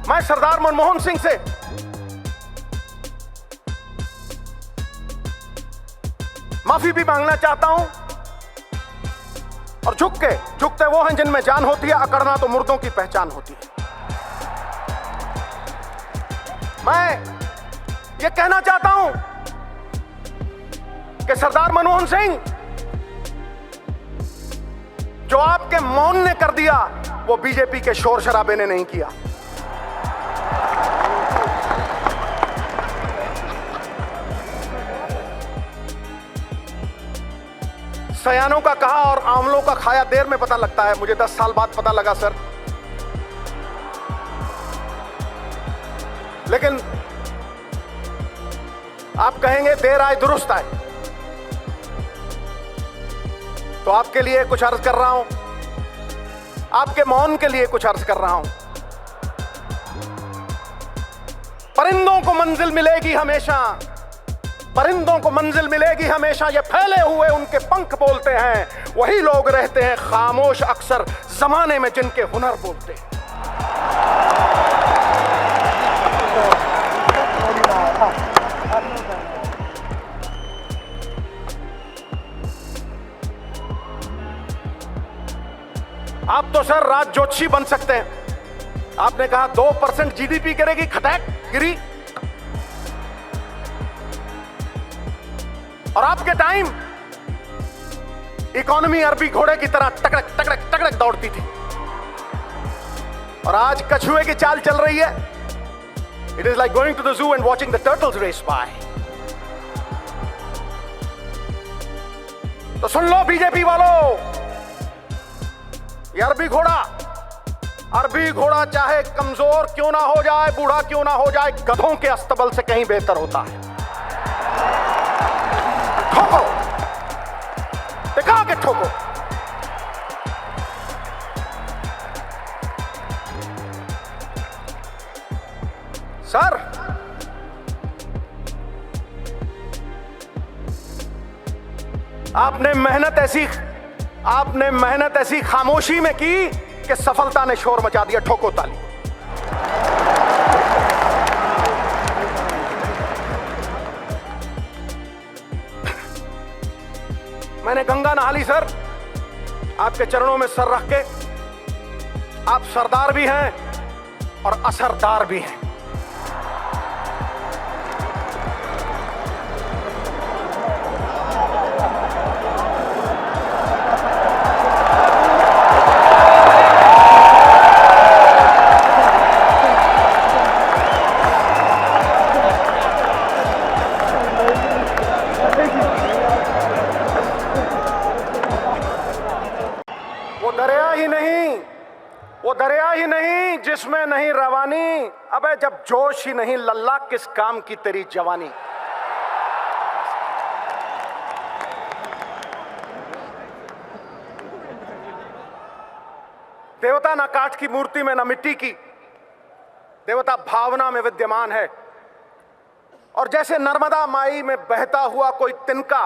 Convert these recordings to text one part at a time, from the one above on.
मैं सरदार मनमोहन सिंह से माफी भी मांगना चाहता हूं। और झुकते वो हैं जिनमें जान होती है, अकड़ना तो मुर्दों की पहचान होती है। मैं ये कहना चाहता हूं कि सरदार मनमोहन सिंह, जो आपके मौन ने कर दिया वो बीजेपी के शोर शराबे ने नहीं किया। सयानों का कहा और आंवलों का खाया देर में पता लगता है। मुझे 10 साल बाद पता लगा सर। लेकिन आप कहेंगे देर आए दुरुस्त आए, तो आपके लिए कुछ अर्ज कर रहा हूं, आपके मौन के लिए कुछ अर्ज कर रहा हूं। परिंदों को मंजिल मिलेगी हमेशा, परिंदों को मंजिल मिलेगी हमेशा, ये फैले हुए उनके पंख बोलते हैं। वही लोग रहते हैं खामोश अक्सर जमाने में जिनके हुनर बोलते हैं। आप तो सर राज जोशी बन सकते हैं। आपने कहा 2% जीडीपी गिरेगी, खटैक गिरी। और आपके टाइम इकोनॉमी अरबी घोड़े की तरह टकड़क टकड़क टकड़क दौड़ती थी, और आज कछुए की चाल चल रही है। It is like going to the zoo and watching the turtles race by. तो सुन लो बीजेपी वालों, ये अरबी घोड़ा चाहे कमजोर क्यों ना हो जाए, बूढ़ा क्यों ना हो जाए, गधों के अस्तबल से कहीं बेहतर होता है। ठोको, टिका के ठोको। सर, आपने मेहनत ऐसी खामोशी में की कि सफलता ने शोर मचा दिया। ठोको ताली। मैंने गंगा नहा ली सर, आपके चरणों में सर रख के। आप सरदार भी हैं और असरदार भी हैं। वो दरिया ही नहीं जिसमें नहीं रवानी। अबे जब जोश ही नहीं लल्ला, किस काम की तेरी जवानी। देवता ना काठ की मूर्ति में, ना मिट्टी की, देवता भावना में विद्यमान है। और जैसे नर्मदा माई में बहता हुआ कोई तिनका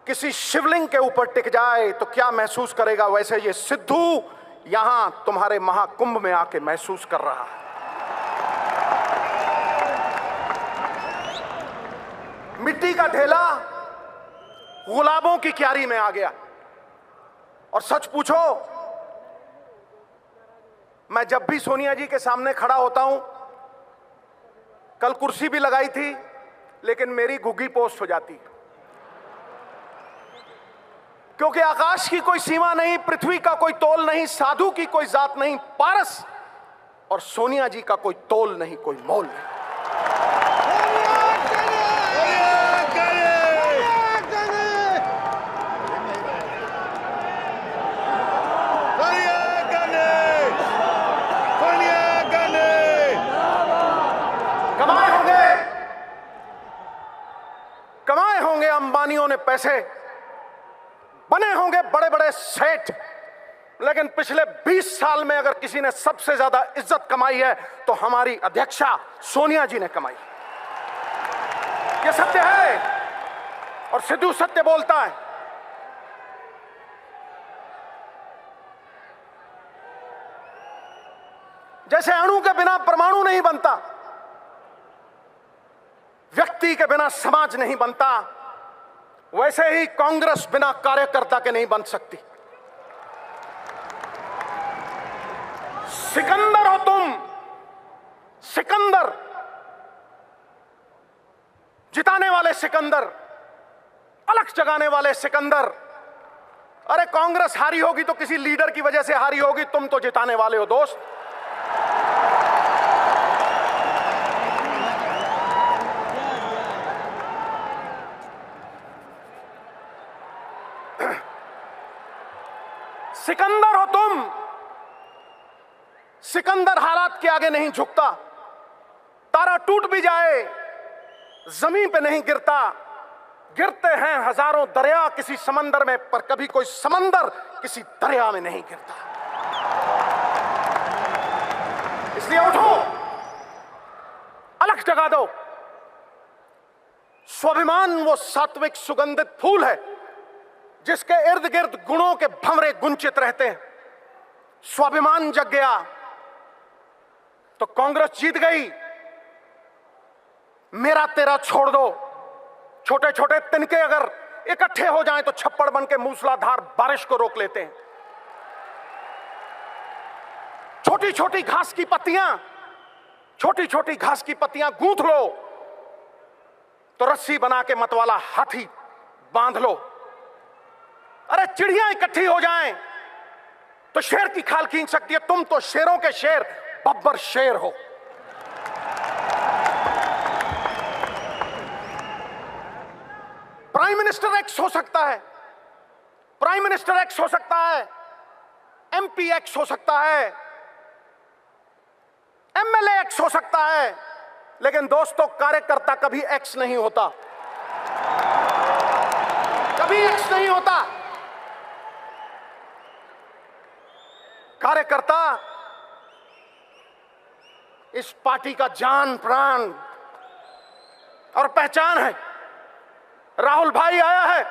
किसी शिवलिंग के ऊपर टिक जाए तो क्या महसूस करेगा, वैसे ये सिद्धू यहां तुम्हारे महाकुंभ में आके महसूस कर रहा है। मिट्टी का ढेला गुलाबों की क्यारी में आ गया। और सच पूछो, मैं जब भी सोनिया जी के सामने खड़ा होता हूं, कल कुर्सी भी लगाई थी लेकिन मेरी घुग्गी पोस्ट हो जाती, क्योंकि आकाश की कोई सीमा नहीं, पृथ्वी का कोई तोल नहीं, साधु की कोई जात नहीं, पारस और सोनिया जी का कोई तोल नहीं, कोई मोल नहीं। कमाए होंगे अंबानियों ने पैसे, बने होंगे बड़े बड़े सेठ, लेकिन पिछले 20 साल में अगर किसी ने सबसे ज्यादा इज्जत कमाई है तो हमारी अध्यक्षा सोनिया जी ने कमाई। यह सत्य है और सिद्धू सत्य बोलता है। जैसे अणु के बिना परमाणु नहीं बनता, व्यक्ति के बिना समाज नहीं बनता, वैसे ही कांग्रेस बिना कार्यकर्ता के नहीं बन सकती। सिकंदर हो तुम, सिकंदर, जिताने वाले सिकंदर, अलख जगाने वाले सिकंदर। अरे कांग्रेस हारी होगी तो किसी लीडर की वजह से हारी होगी, तुम तो जिताने वाले हो दोस्त। सिकंदर हो तुम, सिकंदर हालात के आगे नहीं झुकता। तारा टूट भी जाए जमीन पे नहीं गिरता। गिरते हैं हजारों दरिया किसी समंदर में, पर कभी कोई समंदर किसी दरिया में नहीं गिरता। इसलिए उठो, अलख जगा दो। स्वाभिमान वो सात्विक सुगंधित फूल है जिसके इर्द गिर्द गुणों के भंवरे गुंचित रहते हैं। स्वाभिमान जग गया तो कांग्रेस जीत गई। मेरा तेरा छोड़ दो। छोटे छोटे तिनके अगर इकट्ठे हो जाएं तो छप्पड़ बन के मूसलाधार बारिश को रोक लेते हैं। छोटी छोटी घास की पत्तियां, छोटी छोटी घास की पत्तियां गूंथ लो तो रस्सी बना के मतवाला हाथी बांध लो। अरे चिड़ियां इकट्ठी हो जाएं तो शेर की खाल खींच सकती है। तुम तो शेरों के शेर, बब्बर शेर हो। प्राइम मिनिस्टर एक्स हो सकता है, प्राइम मिनिस्टर एक्स हो सकता है, एमपी एक्स हो सकता है, एमएलए एक्स हो सकता है, लेकिन दोस्तों कार्यकर्ता कभी एक्स नहीं होता, कभी एक्स नहीं होता। कार्यकर्ता इस पार्टी का जान प्राण और पहचान है। राहुल भाई आया है,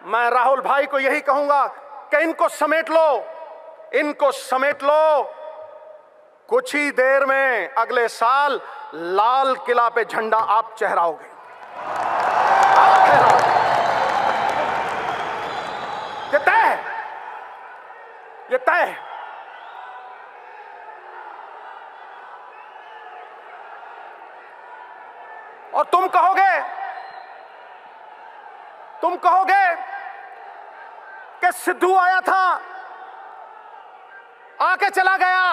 मैं राहुल भाई को यही कहूंगा कि इनको समेट लो, इनको समेट लो। कुछ ही देर में अगले साल लाल किला पे झंडा आप चहराओगे, आप फहराओगे। ये तय है, ये तय है। और तुम कहोगे कि सिद्धू आया था, आके चला गया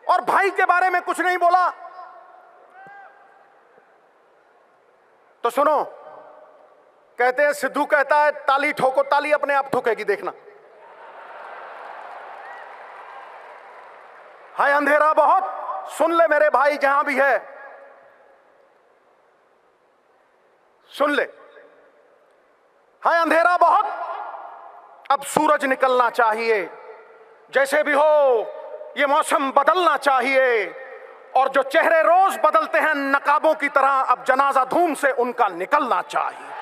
और भाई के बारे में कुछ नहीं बोला। तो सुनो, कहते हैं सिद्धू कहता है ताली ठोको, ताली अपने आप ठोकेगी, देखना। हाय अंधेरा बहुत, सुन ले मेरे भाई जहां भी है, सुन ले। हाय अंधेरा बहुत, अब सूरज निकलना चाहिए। जैसे भी हो ये मौसम बदलना चाहिए। और जो चेहरे रोज बदलते हैं नकाबों की तरह, अब जनाजा धूम से उनका निकलना चाहिए।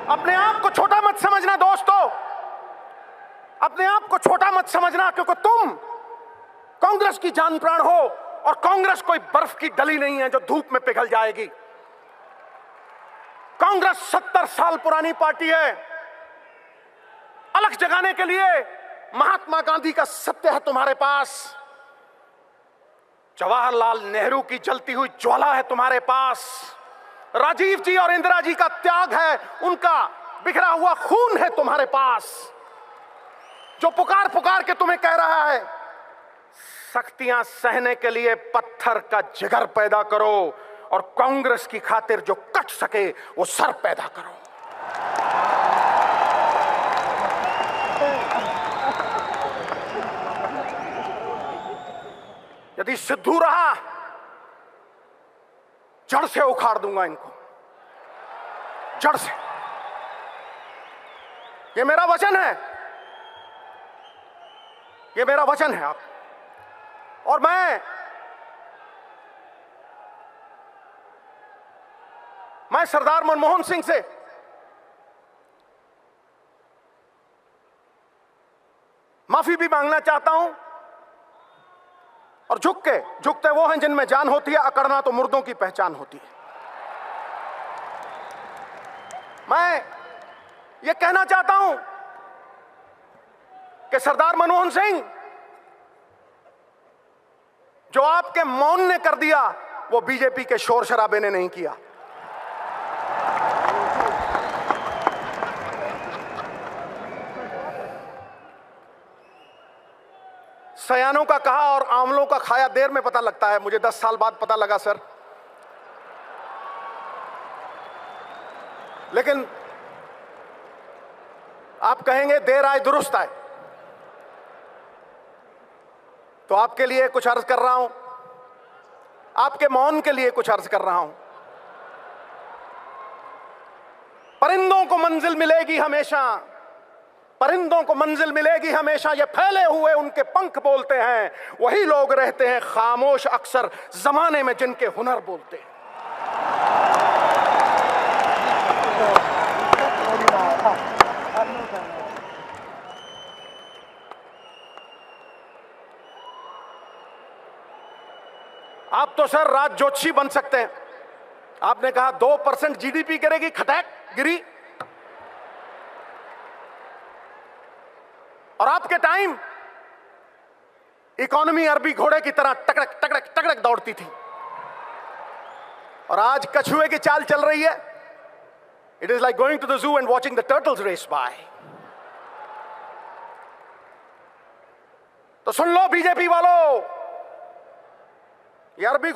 अपने आप को छोटा मत समझना दोस्तों, अपने आप को छोटा मत समझना, क्योंकि तुम कांग्रेस की जान प्राण हो और कांग्रेस कोई बर्फ की डली नहीं है जो धूप में पिघल जाएगी। कांग्रेस 70 साल पुरानी पार्टी है। अलख जगाने के लिए महात्मा गांधी का सत्य है तुम्हारे पास, जवाहरलाल नेहरू की जलती हुई ज्वाला है तुम्हारे पास, राजीव जी और इंदिरा जी का त्याग है, उनका बिखरा हुआ खून है तुम्हारे पास, जो पुकार पुकार के तुम्हें कह रहा है सख्तियां सहने के लिए पत्थर का जिगर पैदा करो और कांग्रेस की खातिर जो कट सके वो सर पैदा करो। यदि सिद्धू रहा जड़ से उखाड़ दूंगा इनको, जड़ से। ये मेरा वचन है, ये मेरा वचन है आप। और मैं सरदार मनमोहन सिंह से माफी भी मांगना चाहता हूं। और झुकते वो हैं जिनमें जान होती है, अकड़ना तो मुर्दों की पहचान होती है। मैं ये कहना चाहता हूं कि सरदार मनमोहन सिंह, जो आपके मौन ने कर दिया वो बीजेपी के शोर शराबे ने नहीं किया। सयानों का कहा और आंवलों का खाया देर में पता लगता है। मुझे 10 साल बाद पता लगा सर। लेकिन आप कहेंगे देर आए दुरुस्त आए, तो आपके लिए कुछ अर्ज कर रहा हूं, आपके मौन के लिए कुछ अर्ज कर रहा हूं। परिंदों को मंजिल मिलेगी हमेशा, परिंदों को मंजिल मिलेगी हमेशा, ये फैले हुए उनके पंख बोलते हैं। वही लोग रहते हैं खामोश अक्सर जमाने में जिनके हुनर बोलते हैं। आप तो सर राज जोशी बन सकते हैं। आपने कहा 2% जीडीपी गिरेगी, खटैक गिरी। और आपके टाइम इकोनॉमी अरबी घोड़े की तरह टकड़क टकड़क टकड़क दौड़ती थी, और आज कछुए की चाल चल रही है। It is like going to the zoo and watching the turtles race by. तो सुन लो बीजेपी वालों, ये अरबी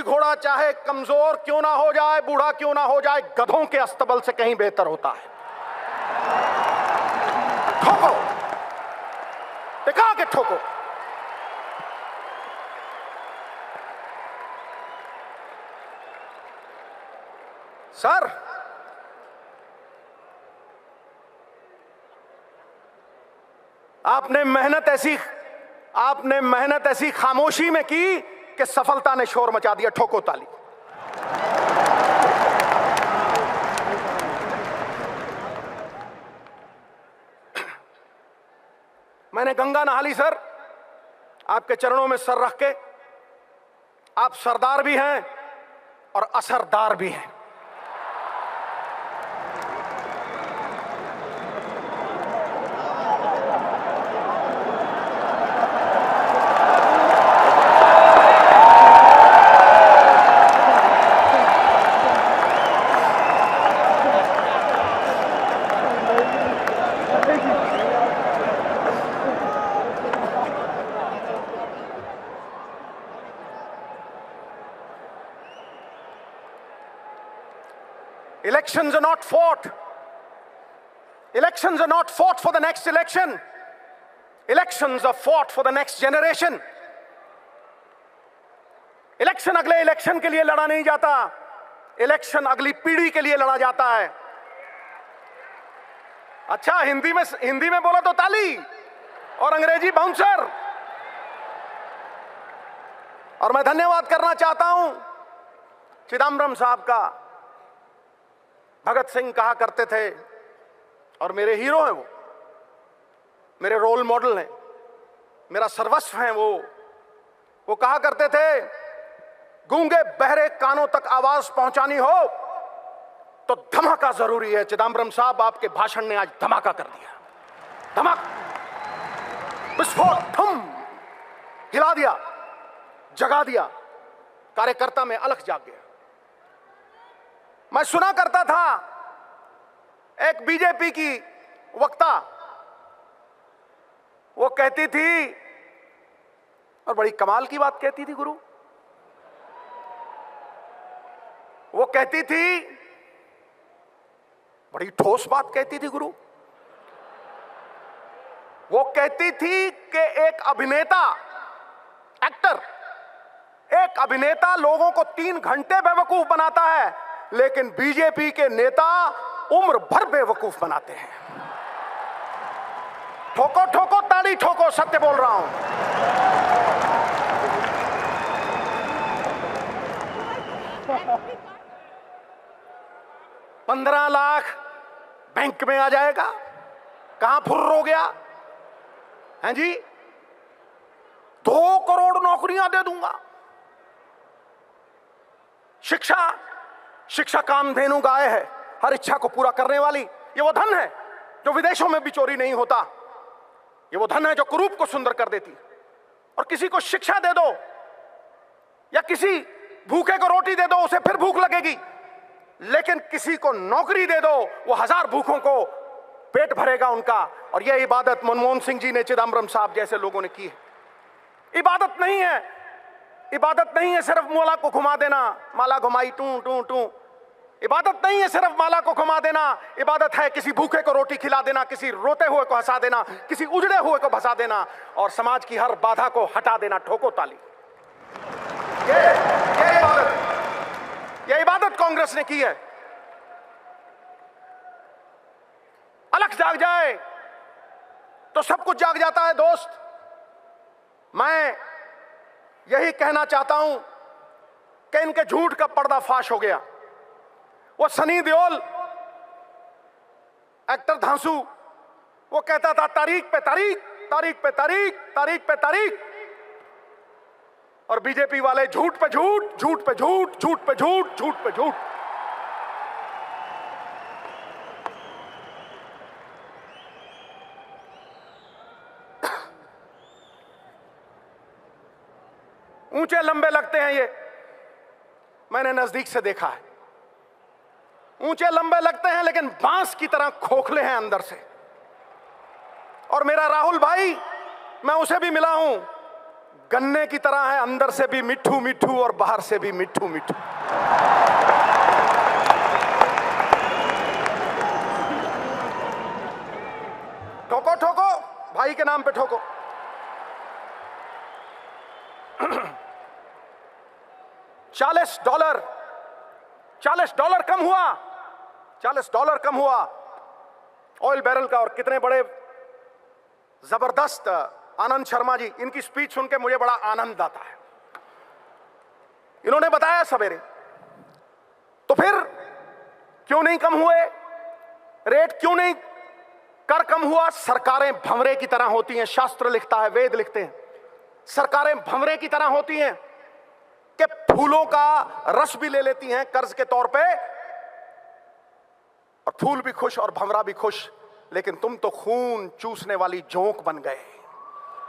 घोड़ा चाहे कमजोर क्यों ना हो जाए, बूढ़ा क्यों ना हो जाए, गधों के अस्तबल से कहीं बेहतर होता है। ठोको, टिका के ठोको। सर, आपने मेहनत ऐसी खामोशी में की कि सफलता ने शोर मचा दिया। ठोको ताली। मैंने गंगा नहा ली सर, आपके चरणों में सर रख के। आप सरदार भी हैं और असरदार भी हैं। Elections are not fought. Elections are not fought for the next election. Elections are fought for the next generation. Election अगले इलेक्शन के लिए लड़ा नहीं जाता, इलेक्शन अगली पीढ़ी के लिए लड़ा जाता है। अच्छा, हिंदी में बोला तो ताली और अंग्रेजी बाउंसर। और मैं धन्यवाद करना चाहता हूं चिदम्बरम साहब का। भगत सिंह कहा करते थे, और मेरे हीरो हैं वो, मेरे रोल मॉडल हैं, मेरा सर्वस्व हैं वो कहा करते थे, गूंगे बहरे कानों तक आवाज पहुंचानी हो तो धमाका जरूरी है। चिदम्बरम साहब, आपके भाषण ने आज धमाका कर दिया। धमाका, विस्फोट, थम, हिला दिया, जगा दिया, कार्यकर्ता में अलख जाग गया। मैं सुना करता था एक बीजेपी की वक्ता, वो कहती थी, और बड़ी कमाल की बात कहती थी गुरु, वो कहती थी, बड़ी ठोस बात कहती थी गुरु, वो कहती थी कि एक अभिनेता लोगों को 3 घंटे बेवकूफ बनाता है, लेकिन बीजेपी के नेता उम्र भर बेवकूफ बनाते हैं। ठोको ठोको ताली। ताली ठोको, सत्य बोल रहा हूं। 15 लाख बैंक में आ जाएगा, कहां फुर्र हो गया हैं जी? 2 करोड़ नौकरियां दे दूंगा। शिक्षा कामधेनु गाय है, हर इच्छा को पूरा करने वाली। ये वो धन है जो विदेशों में भी चोरी नहीं होता। ये वो धन है जो कुरूप को सुंदर कर देती। और किसी को शिक्षा दे दो या किसी भूखे को रोटी दे दो, उसे फिर भूख लगेगी, लेकिन किसी को नौकरी दे दो, वो 1000 भूखों को पेट भरेगा उनका। और यह इबादत मनमोहन सिंह जी ने, चिदंबरम साहब जैसे लोगों ने की है। इबादत नहीं है, इबादत नहीं है सिर्फ माला को घुमा देना, माला घुमाई टू टू टू। इबादत नहीं है सिर्फ माला को घुमा देना, इबादत है किसी भूखे को रोटी खिला देना, किसी रोते हुए को हंसा देना, किसी उजड़े हुए को भसा देना और समाज की हर बाधा को हटा देना। ठोको ताली। ये इबादत कांग्रेस ने की है। अलख जाग जाए तो सब कुछ जाग जाता है दोस्त। मैं यही कहना चाहता हूं कि इनके झूठ का पर्दाफाश हो गया। वो सनी देओल, एक्टर धांसू, वो कहता था तारीख पे तारीख, तारीख पे तारीख, तारीख पे तारीख। और बीजेपी वाले झूठ पे झूठ, झूठ पे झूठ, झूठ पे झूठ, झूठ पे झूठ। ऊंचे लंबे लगते हैं ये, मैंने नजदीक से देखा है। ऊंचे लंबे लगते हैं लेकिन बांस की तरह खोखले हैं अंदर से। और मेरा राहुल भाई, मैं उसे भी मिला हूं, गन्ने की तरह है, अंदर से भी मिठू मिठू और बाहर से भी मिठू मिठू। ठोको ठोको, भाई के नाम पे ठोको। $40 कम हुआ, $40 कम हुआ ऑयल बैरल का। और कितने बड़े जबरदस्त आनंद शर्मा जी, इनकी स्पीच सुन के मुझे बड़ा आनंद आता है। इन्होंने बताया सवेरे, तो फिर क्यों नहीं कम हुए रेट, क्यों नहीं कर कम हुआ? सरकारें भंवरे की तरह होती हैं, शास्त्र लिखता है, वेद लिखते हैं। सरकारें भंवरे की तरह होती हैं कि फूलों का रस भी ले लेती हैं कर्ज के तौर पे, और फूल भी खुश और भंवरा भी खुश। लेकिन तुम तो खून चूसने वाली जोंक बन गए,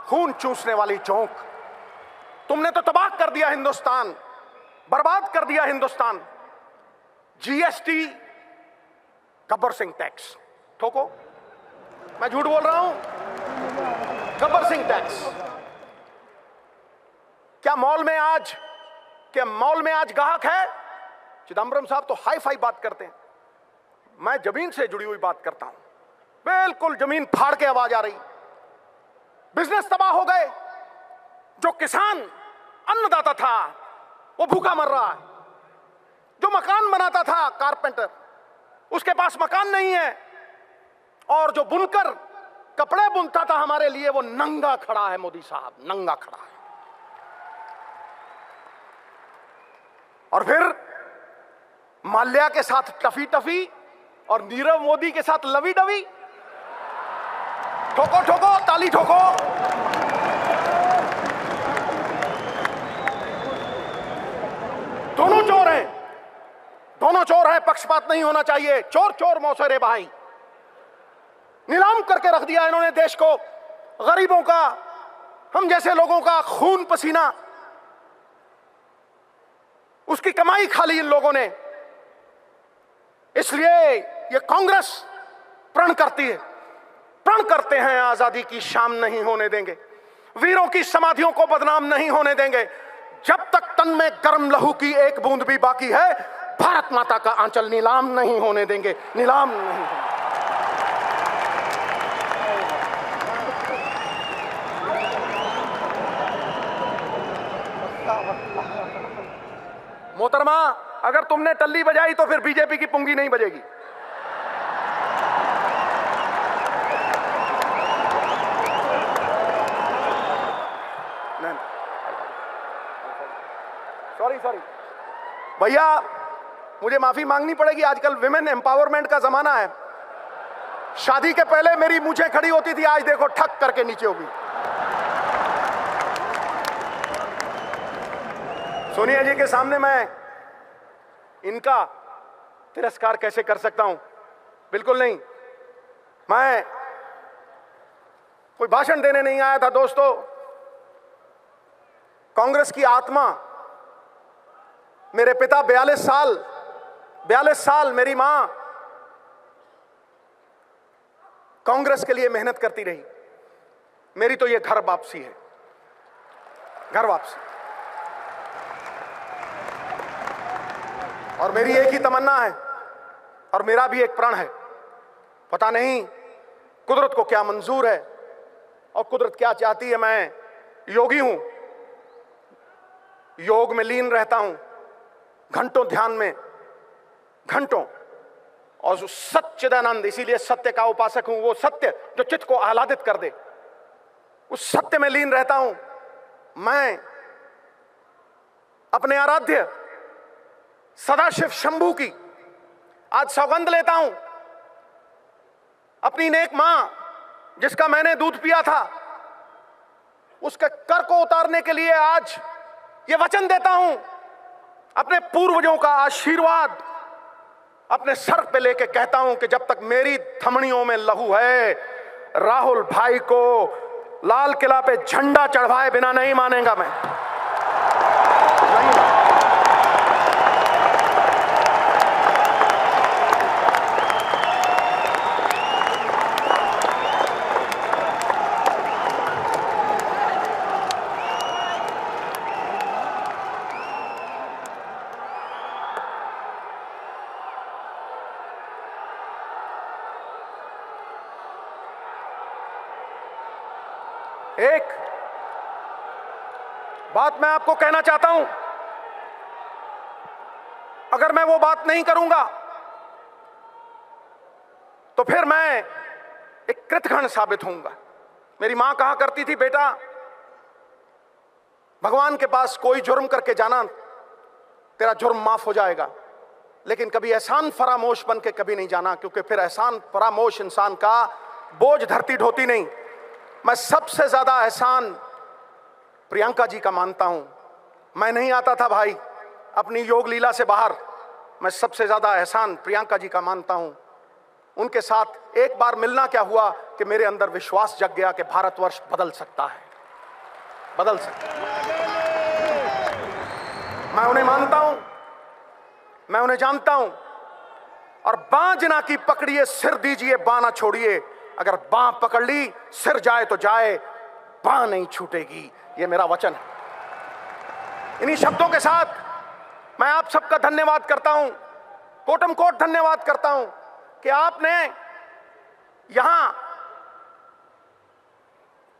खून चूसने वाली जोंक। तुमने तो तबाह कर दिया हिंदुस्तान, बर्बाद कर दिया हिंदुस्तान। जीएसटी, गब्बर सिंह टैक्स, ठोको, मैं झूठ बोल रहा हूं? गब्बर सिंह टैक्स। क्या मॉल में आज ग्राहक है? चिदंबरम साहब तो हाई फाई बात करते हैं, मैं जमीन से जुड़ी हुई बात करता हूं। बिल्कुल जमीन फाड़ के आवाज आ रही। बिजनेस तबाह हो गए। जो किसान अन्नदाता था वो भूखा मर रहा है। जो मकान बनाता था कारपेंटर, उसके पास मकान नहीं है। और जो बुनकर कपड़े बुनता था हमारे लिए, वो नंगा खड़ा है। मोदी साहब नंगा खड़ा है। और फिर माल्या के साथ टफी टफी और नीरव मोदी के साथ लवी डवी। ठोको ठोको, ताली ठोको। दोनों चोर हैं, दोनों चोर हैं, पक्षपात नहीं होना चाहिए। चोर चोर मौसेरे भाई। नीलाम करके रख दिया इन्होंने देश को, गरीबों का, हम जैसे लोगों का खून पसीना, उसकी कमाई खा ली इन लोगों ने। इसलिए ये कांग्रेस प्रण करती है, प्रण करते हैं, आजादी की शाम नहीं होने देंगे, वीरों की समाधियों को बदनाम नहीं होने देंगे। जब तक तन में गर्म लहू की एक बूंद भी बाकी है, भारत माता का आंचल नीलाम नहीं होने देंगे, नीलाम नहीं होने। मोहतरमा, अगर तुमने टल्ली बजाई तो फिर बीजेपी की पुंगी नहीं बजेगी। सॉरी भैया, मुझे माफी मांगनी पड़ेगी। आजकल विमेन एम्पावरमेंट का जमाना है। शादी के पहले मेरी मूंछें खड़ी होती थी, आज देखो ठक करके नीचे होगी। सोनिया जी के सामने मैं इनका तिरस्कार कैसे कर सकता हूं? बिल्कुल नहीं। मैं कोई भाषण देने नहीं आया था दोस्तों। कांग्रेस की आत्मा, मेरे पिता 42 साल मेरी मां कांग्रेस के लिए मेहनत करती रही। मेरी तो ये घर वापसी है, घर वापसी। और मेरी एक ही तमन्ना है और मेरा भी एक प्रण है। पता नहीं कुदरत को क्या मंजूर है और कुदरत क्या चाहती है। मैं योगी हूं, योग में लीन रहता हूं, घंटों ध्यान में, घंटों। और जो सच्चिदानंद, इसीलिए सत्य का उपासक हूं, वो सत्य जो चित्त को आह्लादित कर दे, उस सत्य में लीन रहता हूं। मैं अपने आराध्य सदाशिव शंभू की आज सौगंध लेता हूं। अपनी नेक मां जिसका मैंने दूध पिया था, उसके कर को उतारने के लिए आज ये वचन देता हूं। अपने पूर्वजों का आशीर्वाद अपने सर पे लेके कहता हूं कि जब तक मेरी धमनियों में लहू है, राहुल भाई को लाल किला पे झंडा चढ़वाए बिना नहीं मानेगा मैं। नहीं। एक बात मैं आपको कहना चाहता हूं, अगर मैं वो बात नहीं करूंगा तो फिर मैं एक कृतघ्न साबित होऊंगा। मेरी मां कहा करती थी, बेटा भगवान के पास कोई जुर्म करके जाना, तेरा जुर्म माफ हो जाएगा, लेकिन कभी एहसान फरामोश बन के कभी नहीं जाना, क्योंकि फिर एहसान फरामोश इंसान का बोझ धरती ढोती नहीं। मैं सबसे ज्यादा एहसान प्रियंका जी का मानता हूं। मैं नहीं आता था भाई अपनी योग लीला से बाहर। मैं सबसे ज्यादा एहसान प्रियंका जी का मानता हूं। उनके साथ एक बार मिलना क्या हुआ कि मेरे अंदर विश्वास जग गया कि भारतवर्ष बदल सकता है, बदल सकता है। मैं उन्हें मानता हूं, मैं उन्हें जानता हूं। और बांजना की पकड़िए, सिर दीजिए, बाँ ना छोड़िए। अगर बाँ पकड़ ली, सिर जाए तो जाए, बाँ नहीं छूटेगी। ये मेरा वचन है। इन्हीं शब्दों के साथ मैं आप सबका धन्यवाद करता हूं, कोटम कोट धन्यवाद करता हूं कि आपने यहां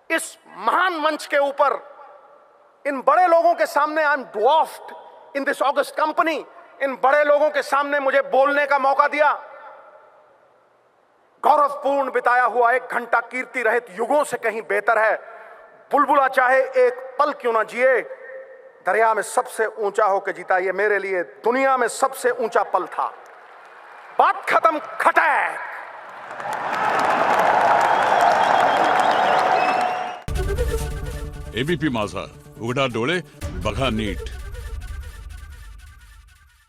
इस महान मंच के ऊपर इन बड़े लोगों के सामने, I am dwarfed in this august company, इन बड़े लोगों के सामने मुझे बोलने का मौका दिया। गौरवपूर्ण बिताया हुआ 1 घंटा कीर्ति रहित युगों से कहीं बेहतर है। बुलबुला चाहे एक पल क्यों ना जिए, दरिया में सबसे ऊंचा होकर जीता। ये मेरे लिए दुनिया में सबसे ऊंचा पल था। बात खत्म, खटैक। एबीपी माझा, उघडा डोळे बघा नीट।